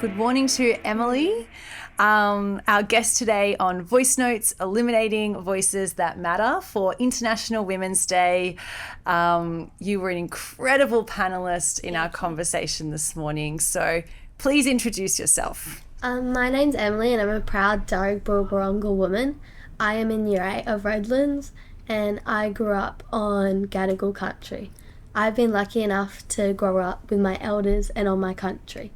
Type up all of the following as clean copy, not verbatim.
Good morning to Emily, our guest today on Voice Notes, Eliminating Voices That Matter for International Women's Day. You were an incredible panelist in our conversation this morning, so please introduce yourself. My name's Emily and I'm a proud Darug woman. I am in Year 8 of Redlands and I grew up on Gadigal country. I've been lucky enough to grow up with my elders and on my country.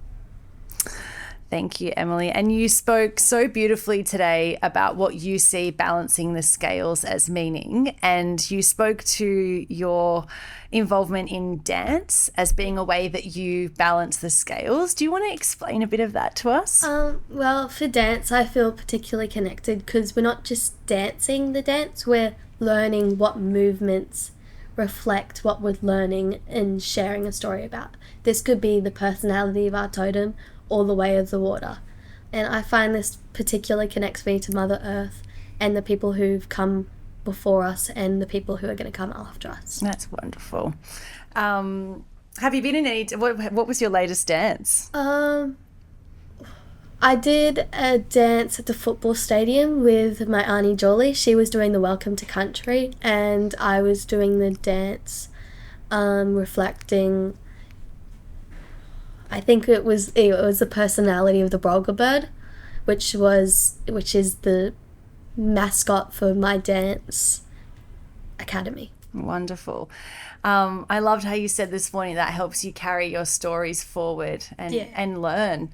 Thank you, Emily. And you spoke so beautifully today about what you see balancing the scales as meaning. And you spoke to your involvement in dance as being a way that you balance the scales. Do you want to explain a bit of that to us? Well, for dance, I feel particularly connected because we're not just dancing the dance, we're learning what movements reflect what we're learning and sharing a story about. This could be the personality of our totem or the way of the water. And I find this particularly connects me to Mother Earth and the people who've come before us and the people who are going to come after us. That's wonderful. Have you been in any, what was your latest dance? I did a dance at the football stadium with my Auntie Jolie. She was doing the Welcome to Country and I was doing the dance reflecting, I think it was the personality of the Brolga bird, which is the mascot for my dance academy. Wonderful. I loved how you said this morning that helps you carry your stories forward and learn.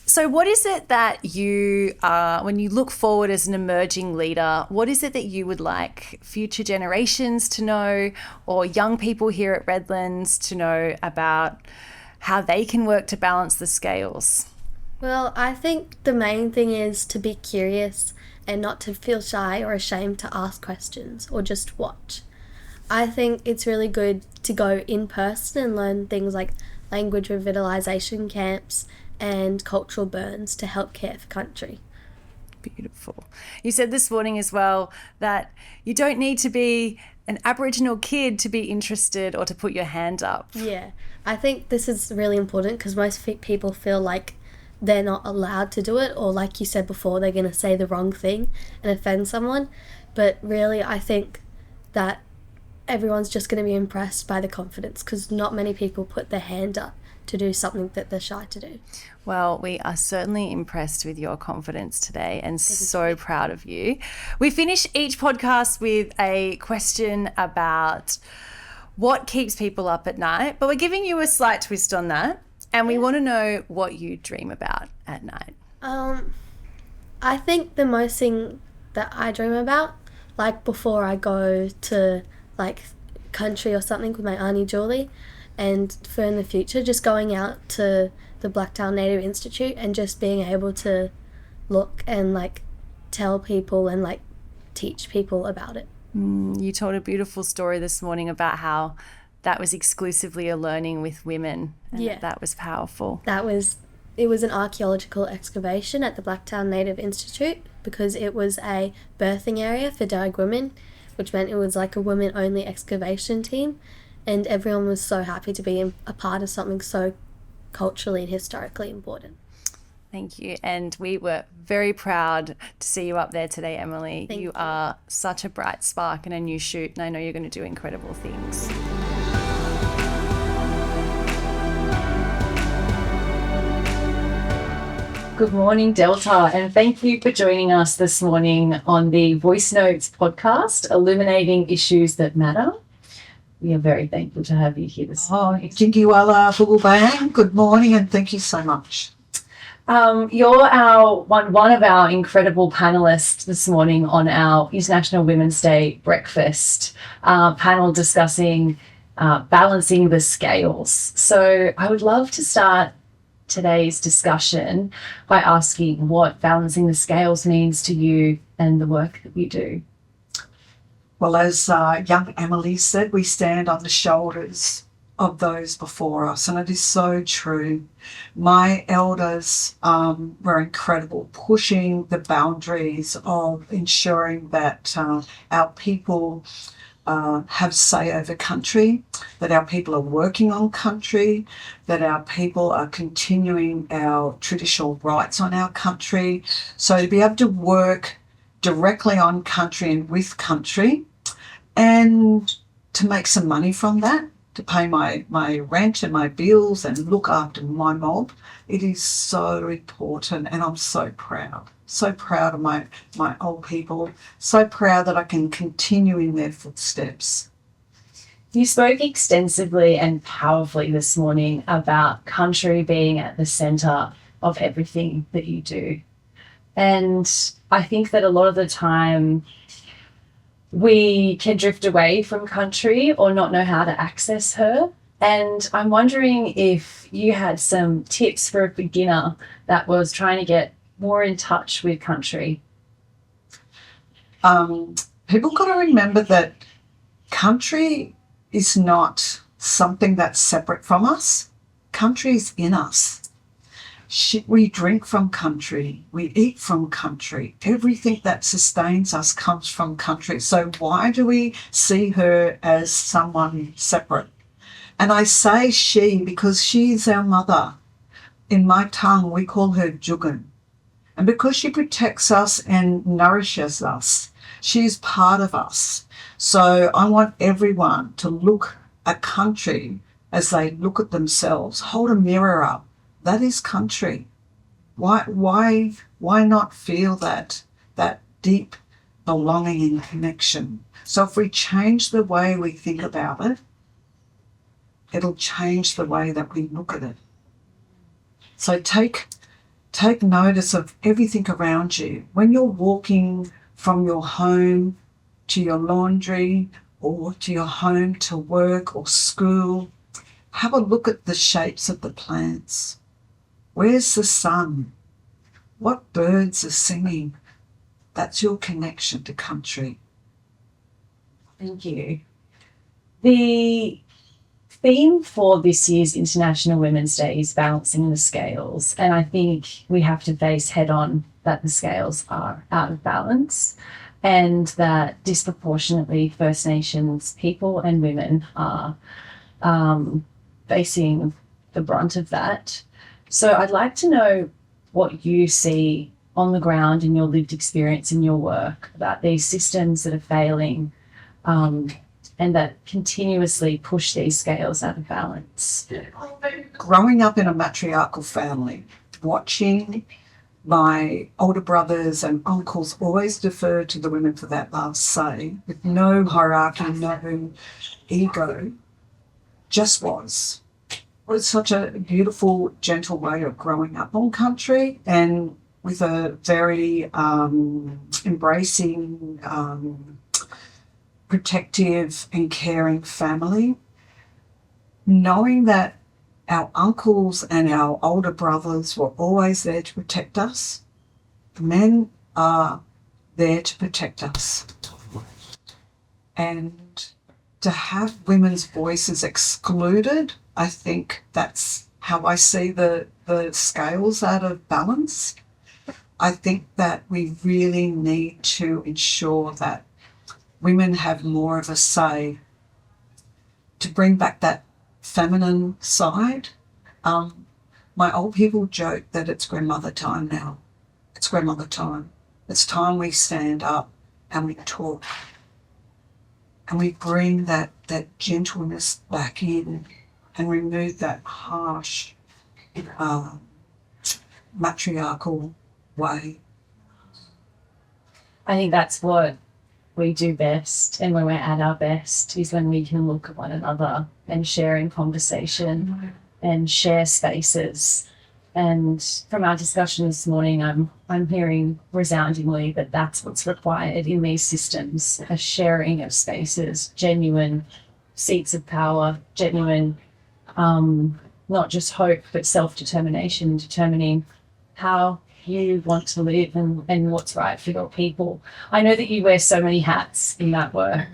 So what is it that you, when you look forward as an emerging leader, what is it that you would like future generations to know or young people here at Redlands to know about how they can work to balance the scales? Well, I think the main thing is to be curious and not to feel shy or ashamed to ask questions or just watch. I think it's really good to go in person and learn things like language revitalisation camps and cultural burns to help care for country. Beautiful. You said this morning as well that you don't need to be an Aboriginal kid to be interested or to put your hand up. Yeah, I think this is really important because most people feel like they're not allowed to do it, or like you said before, they're going to say the wrong thing and offend someone. But really, I think that everyone's just going to be impressed by the confidence because not many people put their hand up to do something that they're shy to do. Well, we are certainly impressed with your confidence today and so proud of you. We finish each podcast with a question about what keeps people up at night, but we're giving you a slight twist on that, and we want to know what you dream about at night. I think the most thing that I dream about, like before I go to like country or something with my Auntie Julie, and for in the future, just going out to the Blacktown Native Institute and just being able to look and like tell people and like teach people about it. You told a beautiful story this morning about how that was exclusively a learning with women, and that was powerful. It was an archaeological excavation at the Blacktown Native Institute because it was a birthing area for Darug women, which meant it was like a women-only excavation team, and everyone was so happy to be a part of something so culturally and historically important. Thank you. And we were very proud to see you up there today, Emily. Thank you. Are such a bright spark in a new shoot, and I know you're going to do incredible things. Good morning, Delta, and thank you for joining us this morning on the Voice Notes podcast, Eliminating Issues That Matter. We are very thankful to have you here this morning. Jingiwala Fugubang. Good morning and thank you so much. You're one of our incredible panelists this morning on our International Women's Day breakfast panel discussing balancing the scales. So I would love to start today's discussion by asking what balancing the scales means to you and the work that you do. Well, as young Emily said, we stand on the shoulders of those before us, and it is so true. My elders were incredible, pushing the boundaries of ensuring that our people have say over country, that our people are working on country, that our people are continuing our traditional rights on our country. So to be able to work directly on country and with country, and to make some money from that, to pay my rent and my bills and look after my mob, it is so important, and I'm so proud. So proud of my old people, so proud that I can continue in their footsteps. You spoke extensively and powerfully this morning about country being at the centre of everything that you do. And I think that a lot of the time we can drift away from country or not know how to access her. And I'm wondering if you had some tips for a beginner that was trying to get more in touch with country. People got to remember that country is not something that's separate from us. Country is in us. We drink from country. We eat from country. Everything that sustains us comes from country. So why do we see her as someone separate? And I say she because she is our mother. In my tongue, we call her Jugun. And because she protects us and nourishes us, she is part of us. So I want everyone to look at country as they look at themselves. Hold a mirror up. That is country. Why not feel that deep belonging and connection? So if we change the way we think about it, it'll change the way that we look at it. So take notice of everything around you. When you're walking from your home to your laundry or to your home to work or school, have a look at the shapes of the plants. Where's the sun? What birds are singing? That's your connection to country. Thank you. The theme for this year's International Women's Day is balancing the scales, and I think we have to face head on that the scales are out of balance and that disproportionately First Nations people and women are facing the brunt of that. So I'd like to know what you see on the ground in your lived experience in your work about these systems that are failing and that continuously push these scales out of balance. Growing up in a matriarchal family, watching my older brothers and uncles always defer to the women for that last say, with no hierarchy, no ego, just was. It was such a beautiful, gentle way of growing up on country, and with a very embracing, protective and caring family, knowing that our uncles and our older brothers were always there to protect us. Men are there to protect us. And to have women's voices excluded, I think that's how I see the scales out of balance. I think that we really need to ensure that women have more of a say to bring back that feminine side. My old people joke that it's grandmother time now. It's grandmother time. It's time we stand up and we talk and we bring that gentleness back in and remove that harsh matriarchal way. I think that's what we do best, and when we're at our best is when we can look at one another and share in conversation and share spaces. And from our discussion this morning, I'm hearing resoundingly that that's what's required in these systems: a sharing of spaces, genuine seats of power, genuine not just hope but self-determination, determining how you want to live and what's right for your people. I know that you wear so many hats in that work.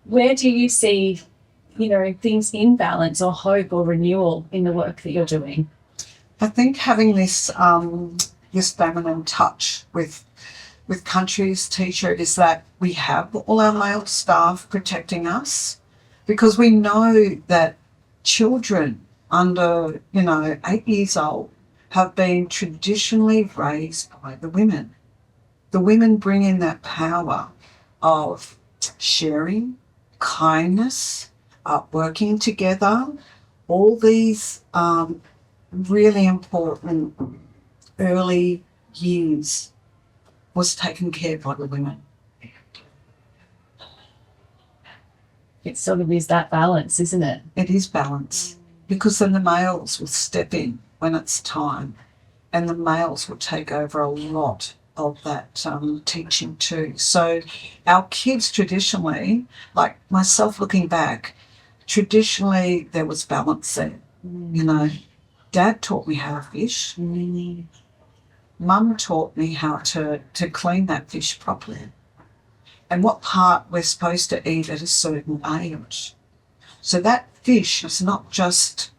Where do you see, things in balance or hope or renewal in the work that you're doing? I think having this feminine touch with with Country's teacher is that we have all our male staff protecting us, because we know that children under, 8 years old have been traditionally raised by the women. The women bring in that power of sharing, kindness, working together, all these really important early years was taken care of by the women. It sort of is that balance, isn't it? It is balance, because then the males will step in when it's time, and the males will take over a lot of that teaching too. So our kids traditionally, like myself looking back, traditionally there was balance there. Dad taught me how to fish. Mum taught me how to clean that fish properly, and what part we're supposed to eat at a certain age. So that fish is not just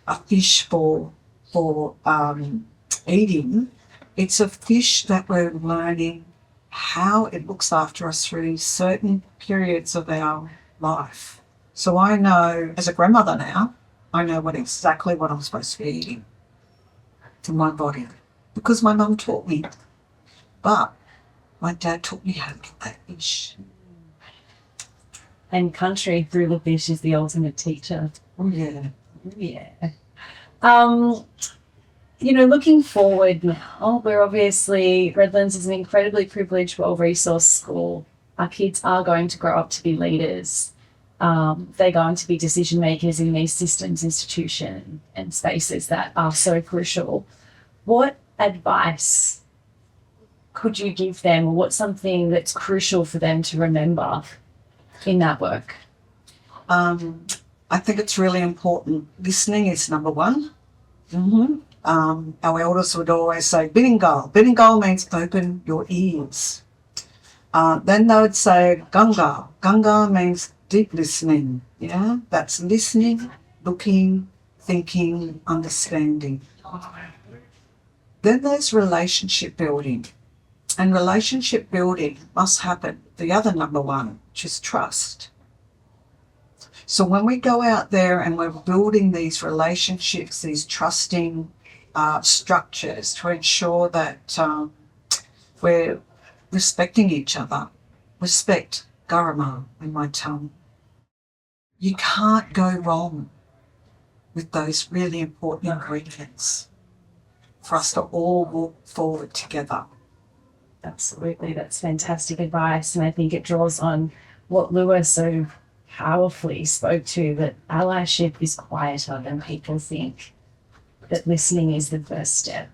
a fish for eating. It's a fish that we're learning how it looks after us through certain periods of our life. So I know, as a grandmother now, I know exactly what I'm supposed to be eating for my body, because my mum taught me. But my dad taught me how to get that fish. And Country through the fish is the ultimate teacher. Oh, yeah. Yeah. Looking forward now, we're obviously, Redlands is an incredibly privileged, well-resourced school. Our kids are going to grow up to be leaders. They're going to be decision makers in these systems, institutions, and spaces that are so crucial. What advice could you give them, or what's something that's crucial for them to remember in that work? I think it's really important. Listening is number one. Our elders would always say, Biningal. Biningal means open your ears. Then they would say, Gunga. Gunga means deep listening. Yeah, that's listening, looking, thinking, understanding. Then there's relationship building. And relationship building must happen, the other number one, which is trust. So when we go out there and we're building these relationships, these trusting structures to ensure that we're respecting each other, respect, garama in my tongue. You can't go wrong with those really important ingredients for us to all walk forward together. Absolutely, that's fantastic advice, and I think it draws on what Lewis so powerfully spoke to, that allyship is quieter than people think, that listening is the first step.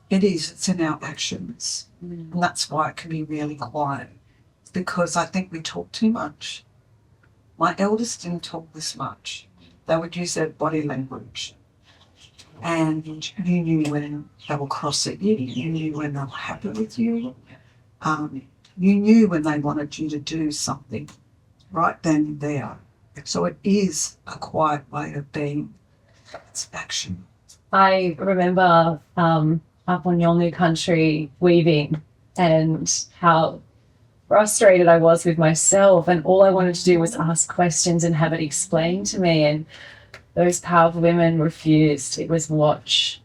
It is, it's in our actions, and that's why it can be really quiet, because I think we talk too much. My elders didn't talk this much. They would use their body language, and you knew when they were cross at you, you knew when they were happy with you, you knew when they wanted you to do something right then and there. So it is a quiet way of being. It's action. I remember up on Yolngu country weaving, and how frustrated I was with myself, and all I wanted to do was ask questions and have it explained to me, and those powerful women refused. It was watch,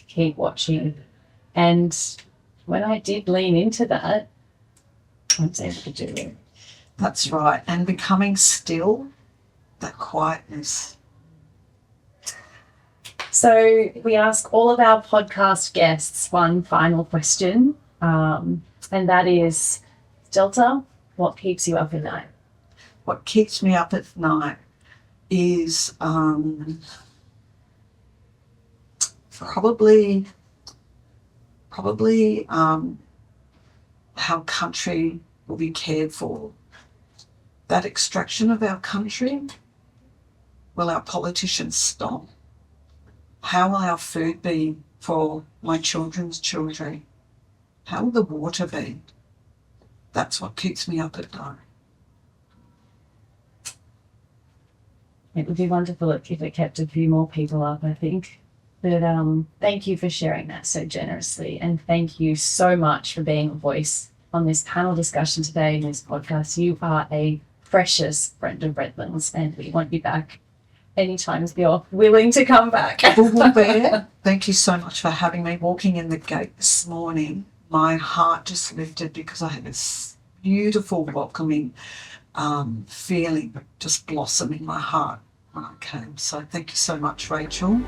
keep watching. And when I did lean into that, I was able to do it. That's right. And becoming still, that quietness. So we ask all of our podcast guests one final question, and that is, Delta, what keeps you up at night? What keeps me up at night is probably how country will be cared for. That extraction of our country, will our politicians stop? How will our food be for my children's children? How will the water be? That's what keeps me up at night. It would be wonderful if it kept a few more people up, I think. But thank you for sharing that so generously. And thank you so much for being a voice on this panel discussion today in this podcast. You are a precious friend of Redlands, and we want you back anytime you're willing to come back. Bear, thank you so much for having me. Walking in the gate this morning, my heart just lifted because I had this beautiful welcoming feeling just blossom in my heart when I came. So thank you so much, Rachel.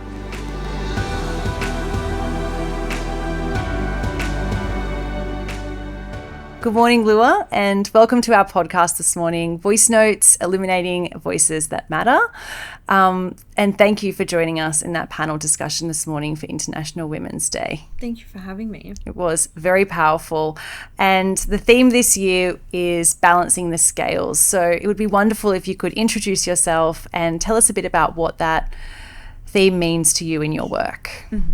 Good morning, Lua, and welcome to our podcast this morning, Voice Notes, Illuminating Voices That Matter. And thank you for joining us in that panel discussion this morning for International Women's Day. Thank you for having me. It was very powerful. And the theme this year is balancing the scales. So it would be wonderful if you could introduce yourself and tell us a bit about what that theme means to you in your work. Mm-hmm.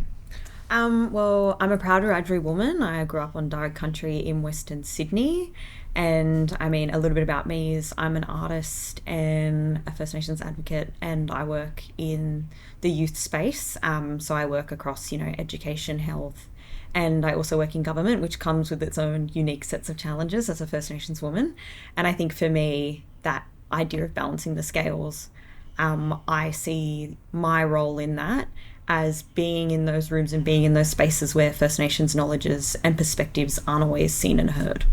Well, I'm a proud Wiradjuri woman. I grew up on Darug country in Western Sydney. And I mean, a little bit about me is I'm an artist and a First Nations advocate, and I work in the youth space. So I work across, education, health, and I also work in government, which comes with its own unique sets of challenges as a First Nations woman. And I think for me, that idea of balancing the scales, I see my role in that as being in those rooms and being in those spaces where First Nations knowledges and perspectives aren't always seen and heard.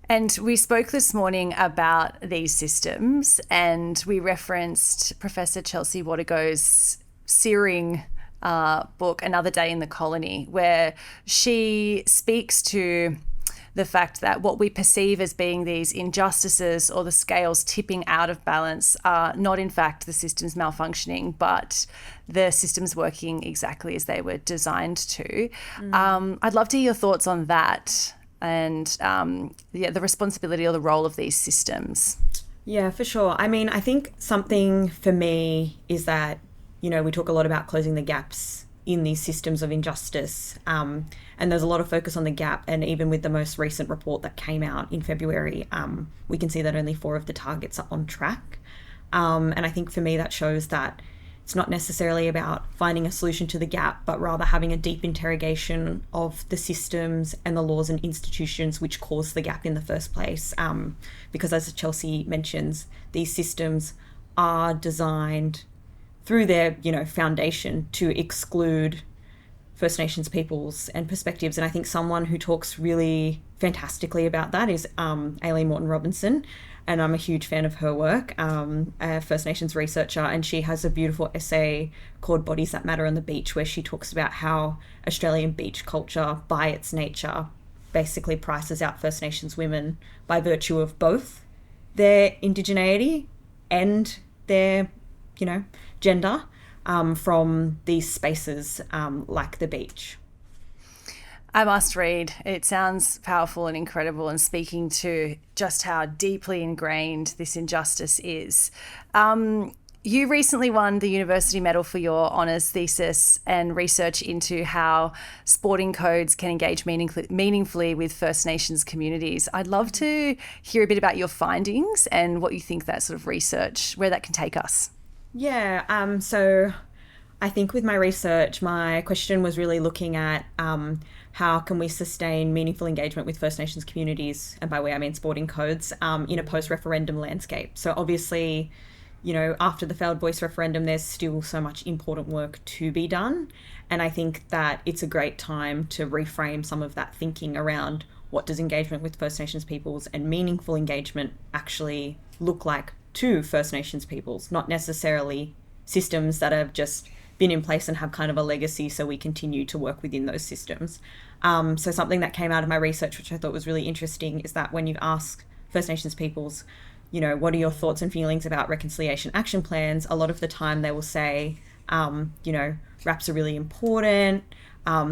And we spoke this morning about these systems, and we referenced Professor Chelsea Watergo's searing book, Another Day in the Colony, where she speaks to the fact that what we perceive as being these injustices or the scales tipping out of balance are not in fact the systems malfunctioning, but the systems working exactly as they were designed to. I'd love to hear your thoughts on that and the responsibility or the role of these systems. Yeah, for sure. I mean, I think something for me is that, we talk a lot about closing the gaps in these systems of injustice. And there's a lot of focus on the gap. And even with the most recent report that came out in February, we can see that only 4 of the targets are on track. And I think for me, that shows that it's not necessarily about finding a solution to the gap, but rather having a deep interrogation of the systems and the laws and institutions which cause the gap in the first place. Because as Chelsea mentions, these systems are designed through their, foundation to exclude First Nations peoples and perspectives. And I think someone who talks really fantastically about that is Aileen Morton-Robinson. And I'm a huge fan of her work, a First Nations researcher. And she has a beautiful essay called Bodies That Matter on the Beach, where she talks about how Australian beach culture, by its nature, basically prices out First Nations women by virtue of both their indigeneity and their, gender from these spaces like the beach. I must read. It sounds powerful and incredible, and speaking to just how deeply ingrained this injustice is. You recently won the University Medal for your honours thesis and research into how sporting codes can engage meaningfully with First Nations communities. I'd love to hear a bit about your findings and what you think that sort of research, where that can take us. Yeah, so I think with my research, my question was really looking at how can we sustain meaningful engagement with First Nations communities, and by way I mean sporting codes, in a post-referendum landscape. So obviously, after the failed Voice referendum, there's still so much important work to be done. And I think that it's a great time to reframe some of that thinking around what does engagement with First Nations peoples and meaningful engagement actually look like to First Nations peoples, not necessarily systems that have just been in place and have kind of a legacy, so we continue to work within those systems. So something that came out of my research, which I thought was really interesting, is that when you ask First Nations peoples, what are your thoughts and feelings about reconciliation action plans, a lot of the time they will say, RAPs are really important,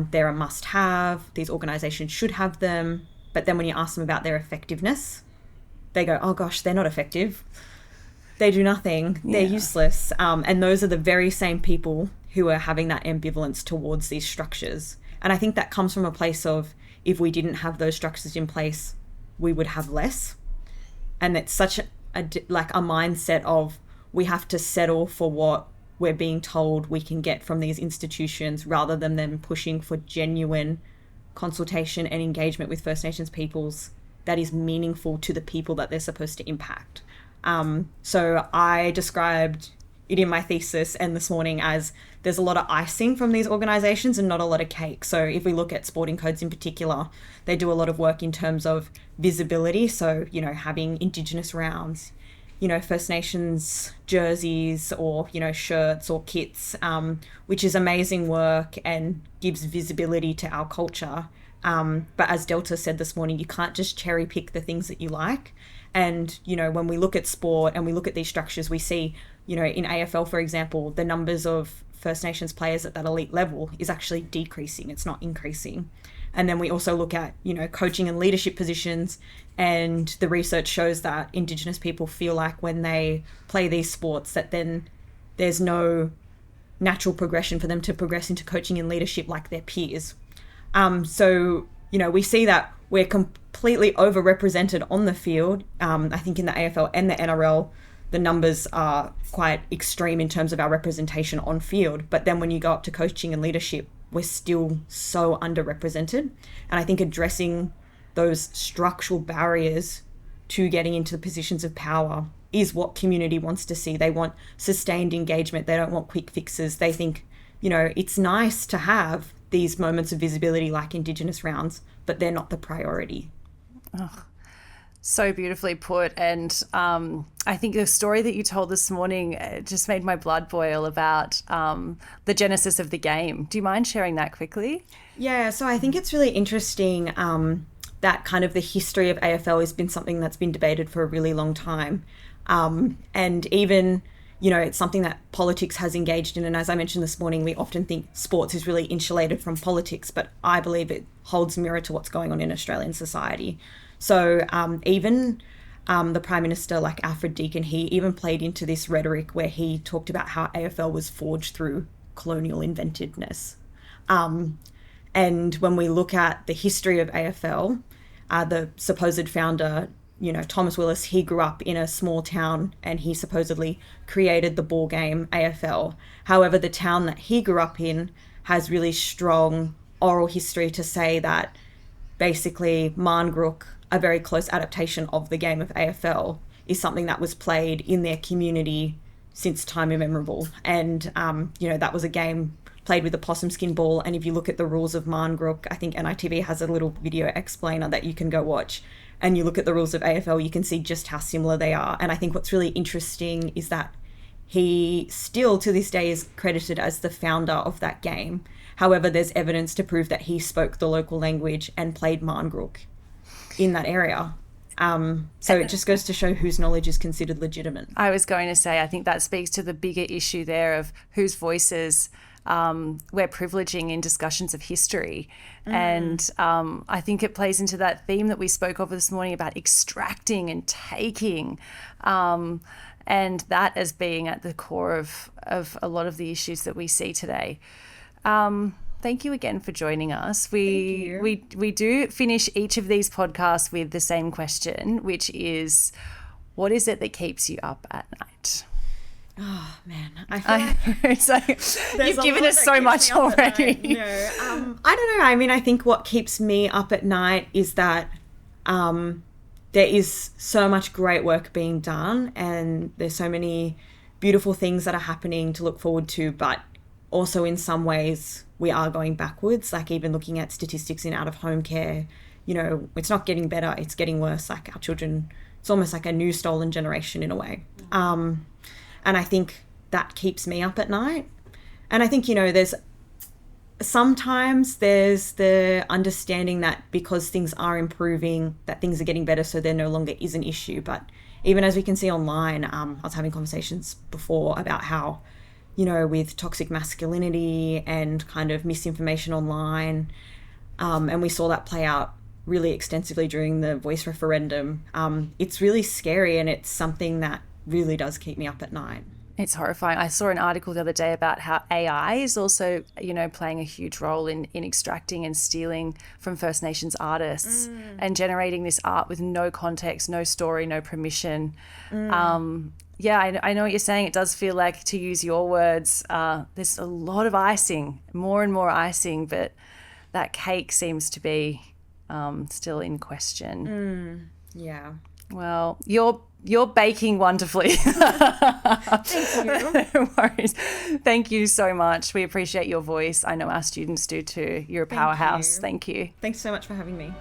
they're a must-have, these organisations should have them. But then when you ask them about their effectiveness, they go, oh gosh, they're not effective. They do nothing. They're useless. And those are the very same people who are having that ambivalence towards these structures. And I think that comes from a place of, if we didn't have those structures in place, we would have less. And it's such a mindset of, we have to settle for what we're being told we can get from these institutions, rather than them pushing for genuine consultation and engagement with First Nations peoples that is meaningful to the people that they're supposed to impact. So I described it in my thesis and this morning as there's a lot of icing from these organisations and not a lot of cake. So if we look at sporting codes in particular, they do a lot of work in terms of visibility. So, you know, having Indigenous rounds, you know, First Nations jerseys or, you know, shirts or kits, which is amazing work and gives visibility to our culture. But as Delta said this morning, you can't just cherry pick the things that you like. And, you know, when we look at sport and we look at these structures, we see, you know, in AFL, for example, the numbers of First Nations players at that elite level is actually decreasing. It's not increasing. And then we also look at, you know, coaching and leadership positions, and the research shows that Indigenous people feel like when they play these sports that then there's no natural progression for them to progress into coaching and leadership like their peers. So, you know, we see that we're completely overrepresented on the field. I think in the AFL and the NRL, the numbers are quite extreme in terms of our representation on field. But then when you go up to coaching and leadership, we're still so underrepresented. And I think addressing those structural barriers to getting into the positions of power is what community wants to see. They want sustained engagement. They don't want quick fixes. They think, you know, it's nice to have these moments of visibility like Indigenous rounds, but they're not the priority. Oh, so beautifully put. And I think the story that you told this morning just made my blood boil about the genesis of the game. Do you mind sharing that quickly? Yeah, so I think it's really interesting that kind of the history of AFL has been something that's been debated for a really long time. And even, you know, it's something that politics has engaged in. And as I mentioned this morning, we often think sports is really insulated from politics, but I believe it holds mirror to what's going on in Australian society. So even the Prime Minister, like Alfred Deakin, he even played into this rhetoric where he talked about how AFL was forged through colonial inventiveness. And when we look at the history of AFL, the supposed founder, you know, Thomas Willis, he grew up in a small town and he supposedly created the ball game AFL. However, the town that he grew up in has really strong oral history to say that basically Marngrook, a very close adaptation of the game of AFL, is something that was played in their community since time immemorable. And, you know, that was a game played with a possum skin ball. And if you look at the rules of Marngrook, I think NITV has a little video explainer that you can go watch. And you look at the rules of AFL, you can see just how similar they are. And I think what's really interesting is that he still to this day is credited as the founder of that game. However, there's evidence to prove that he spoke the local language and played Marngrook in that area. So it just goes to show whose knowledge is considered legitimate. I was going to say, I think that speaks to the bigger issue there of whose voices we're privileging in discussions of history. And I think it plays into that theme that we spoke of this morning about extracting and taking, and that as being at the core of a lot of the issues that we see today. Thank you again for joining us. We do finish each of these podcasts with the same question, which is, what is it that keeps you up at night? Oh man, I feel like it's like you've given us so much already. No, I don't know. I mean, I think what keeps me up at night is that there is so much great work being done, and there's so many beautiful things that are happening to look forward to. But also, in some ways, we are going backwards. Like even looking at statistics in out-of-home care, you know, it's not getting better; it's getting worse. Like our children, it's almost like a new stolen generation in a way. And I think that keeps me up at night. And I think, you know, sometimes there's the understanding that because things are improving, that things are getting better, so there no longer is an issue. But even as we can see online, I was having conversations before about how, you know, with toxic masculinity and kind of misinformation online, and we saw that play out really extensively during the Voice referendum. It's really scary, and it's something that really does keep me up at night. It's horrifying. I saw an article the other day about how AI is also, playing a huge role in extracting and stealing from First Nations artists and generating this art with no context, no story, no permission. I know what you're saying. It does feel like, to use your words, there's a lot of icing, more and more icing, but that cake seems to be still in question. Yeah. Well, you're baking wonderfully. Thank you. No worries. Thank you so much. We appreciate your voice. I know our students do too. You're a powerhouse. Thank you. Thanks so much for having me.